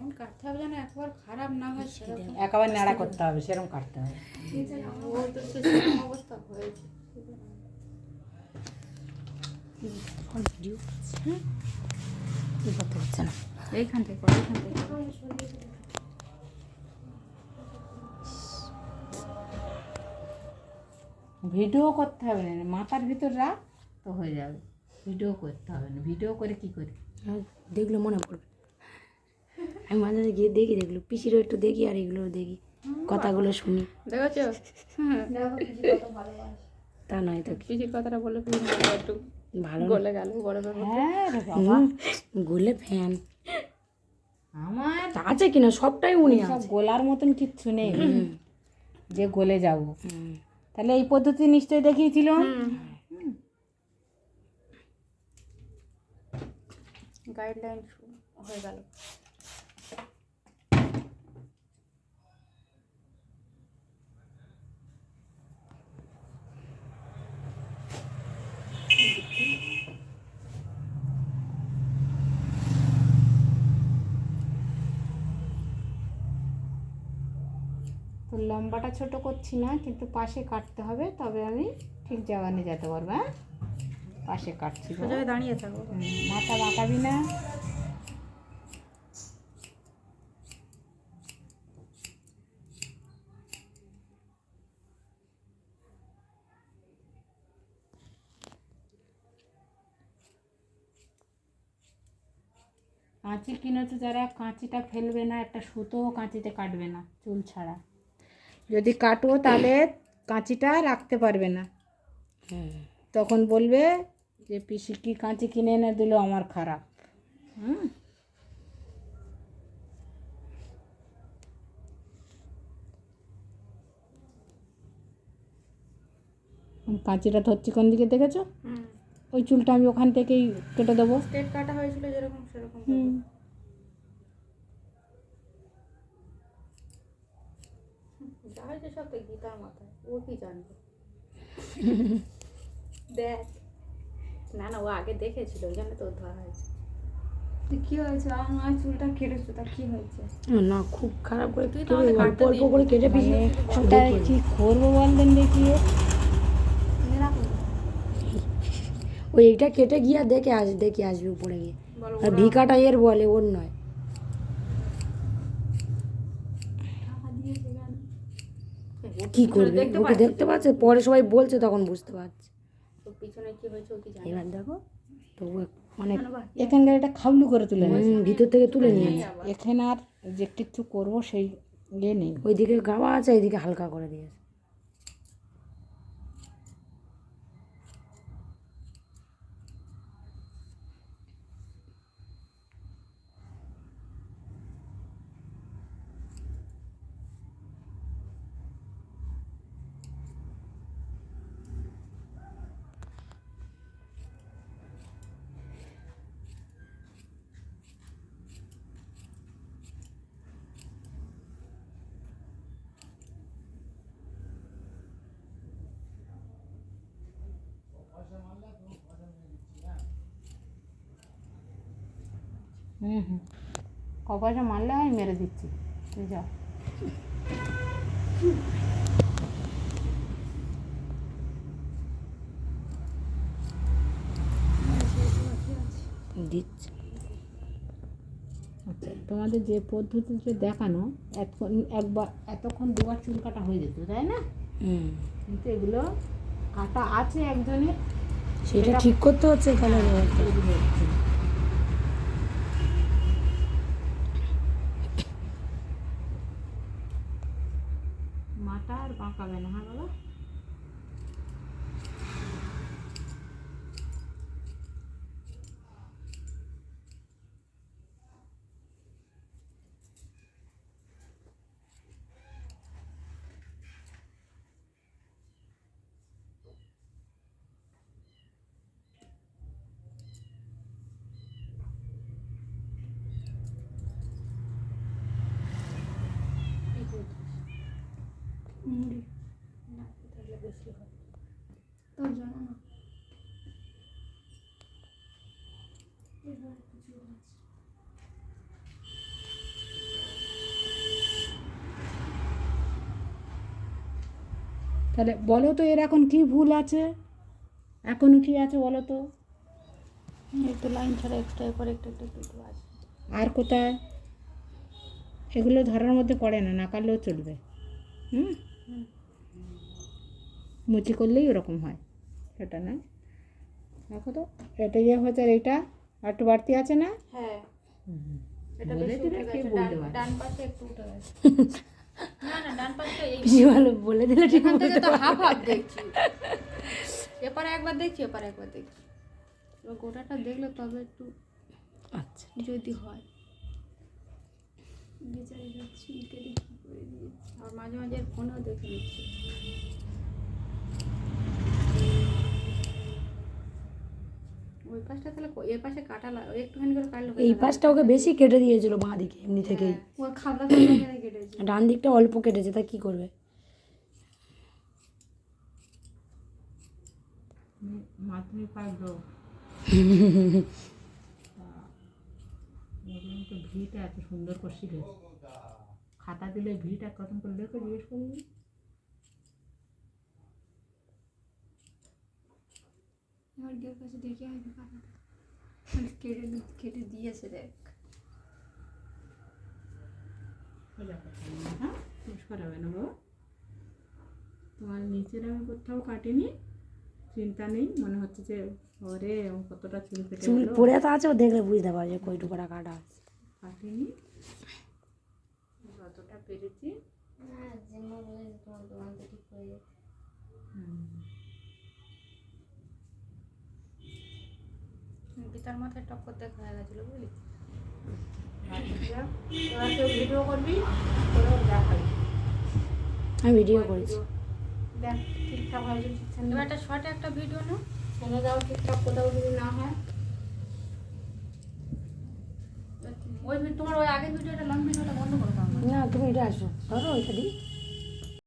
এমন কাটতে হবে যেন একবার খারাপ না হয় সেরকম। একেবারে নাড়া করতে হবে, সেরকম কাটতে হবে। ও তো সেরকম অবস্থা হয়েছে। ভিডিও করতে হচ্ছে না, এইখান থেকে ভিডিও করতে হবে না, মাথার ভিতর রাখ তো হয়ে যাবে। ভিডিও করতে হবে না, ভিডিও করে কি করি দেখলে মনে পড়বে। আমি মাঝে মাঝে গিয়ে দেখি, দেখলো পিসিরও একটু দেখি আর এগুলোও দেখি, কথাগুলো শুনি। দেখেছো? তা নয় তো পিসির কথাটা বলে একটু ভালো গলে গেল বরফের মতো। হ্যাঁ রে বাবা, গোলে ফ্যান আমার তা আছে কিনা সবটাই উনি সব আছে। গোলার মতন কিচ্ছু নেই যে গলে যাব। তাহলে এই পদ্ধতি নিশ্চয়ই দেখিয়েছিল। গাইডলাইন হয়ে গেল। তো লম্বাটা ছোট করছি না, কিন্তু পাশে কাটতে হবে, তবে আমি ঠিক জায়গায় যেতে পারবো। হ্যাঁ, পাশে কাটছি, সোজা হয়ে দাঁড়িয়ে থাকো। মাথা বাঁকাবি না। কাঁচি কিনেছো যারা, কাঁচিটা ফেলবে না, একটা সুতোও কাঁচিতে কাটবে না চুল ছাড়া। যদি কাটো তাহলে কাঁচিটা রাখতে পারবে না, তখন বলবে যে পিসি কি কাঁচি কিনে এনে দিল, আমার খারাপ। কাঁচিটা ধরছি কোন দিকে দেখেছো? ওই চুলটা আমি ওখান থেকেই কেটে দেবো। স্ট্রেট কাটা হয়েছিল যেরকম সেরকম। যা হয়েছে সব তো গীতার মাথায়, ও কি জানবে। দেখ না ও আগে দেখেছিল, ওই জন্য তো ধরা হয়েছে। কি হয়েছে? আমার চুলটা কেটেছো, তা কি হয়েছে? না খুব খারাপ করে তুই তুই অল্প অল্প করে কেটে পিসি ওটা কি করবো বলতেন দেখিয়ে। ওই এইটা কেটে গিয়ে দেখে আসবে উপরে গিয়ে। আর ভিকাটা এর বলে, ওর নয়। কি করবে, ওকে দেখতে পাচ্ছে, পরে সবাই বলছে তখন বুঝতে পারছে। পিছনে কি হয়েছে ও কি জানে। এবার দেখো তো মানে এখানকার এটা খাবলু করে তুলে নিয়েছে, ভিতর থেকে তুলে নিয়েছে। এখানে আর যে কিছু করবো সেই ইয়ে নেই। ওইদিকে গাওয়া আছে, এইদিকে হালকা করে দিয়েছে। কপাসে মারলে আমি মেরে দিচ্ছি, তুই যা। দিচ্ছে। আচ্ছা, তোমাদের যে পদ্ধতিতে দেখানো, এতক্ষণ দুবার চুল কাটা হয়ে যেত, তাই না? কিন্তু এগুলো কাটা আছে একজনের, সেটা ঠিক করতে হচ্ছে তাহলে। মাথা আর বাঁকাবে না। হ্যাঁ বাবা, তোর জন্য না। তাহলে বলো তো এর এখন কি ভুল আছে, এখনো কি আছে বলো তো? একটু লাইন ছাড়া এক্সট্রা এরপর একটু একটু একটু একটু আছে। আর কোথায়? এগুলো ধরার মধ্যে পড়ে না, না কাটলেও চলবে। হুম, মুচি করলেই ওরকম হয়, সেটা না। দেখো তো এটা ইয়ে হয়েছে, আর এইটা আর একটু বাড়তি আছে না? হ্যাঁ এটা বলে বেশি দিলে উঠে কে গেছে, বলতে পারে? ডান পাশে একটু উঠে গেছে। না না ডান পাশে এই পিসি ভালো বলে দিলে ঠিক এখান থেকে তো হাফ হাফ দেখছি, এপারে একবার দেখছি এপারে একবার দেখছি, এবার গোটাটা দেখলে তবে একটু আচ্ছা যদি হয়। বিচারে যাচ্ছি কেটে কি করে দিয়েছি, আর মাঝে মাঝে ফোনেও দেখে নিচ্ছি। ওই পাশটা তাহলে এই পাশে কাটা একটুখানি করে কাটলে এই পাশটা ওকে বেশি কেটে দিয়েছিল বাঁ দিকে এমনি থেকেই, ও খাবলা খাবলা করে কেটেছে। ডান দিকটা অল্প কেটেছে, তা কি করবে? মাধ্যমিক পাস দাও তো ভিটা এত সুন্দর করে শিখেছে, খাতা দিলে ভিটা কত করে লেখো জিজ্ঞেস করবি। এবার গিয়ে কাছে দেখে আসবে কাটাটা কেটে কেটে দিয়েছে দেখ। হ্যাঁ পরিষ্কার হবে না বাবা, তোমার নিচের আমি কোথাও কাটিনি, চিন্তা নেই। মনে হচ্ছে যে ওরে কতটা চুল কেটে চুল গেলো, পড়ে তো আছে, ও দেখলে বুঝতে পারবে কইটুকুরা কাটা আছে। কাটিনি, যতটা পেরেছি। পিতার মাথায় টক্কর দেখা হয়ে গেছিলো বুঝলি। তোরা কেউ ভিডিও করবি, তোরাও দেখাবি। আমি ভিডিও করেছি। দেখ ঠিকঠাক হয়েছে ঠিকঠাক এবার একটা শর্টে একটা ভিডিও না ছেড়ে দাও, ঠিকঠাক কোথাও যদি না হয়। ওই তোমার ওই আগের ভিডিওটা লং ভিডিওটা বন্ধ করে দাও না। না তুমি এটা আসো, ধরো ওইটা দিই।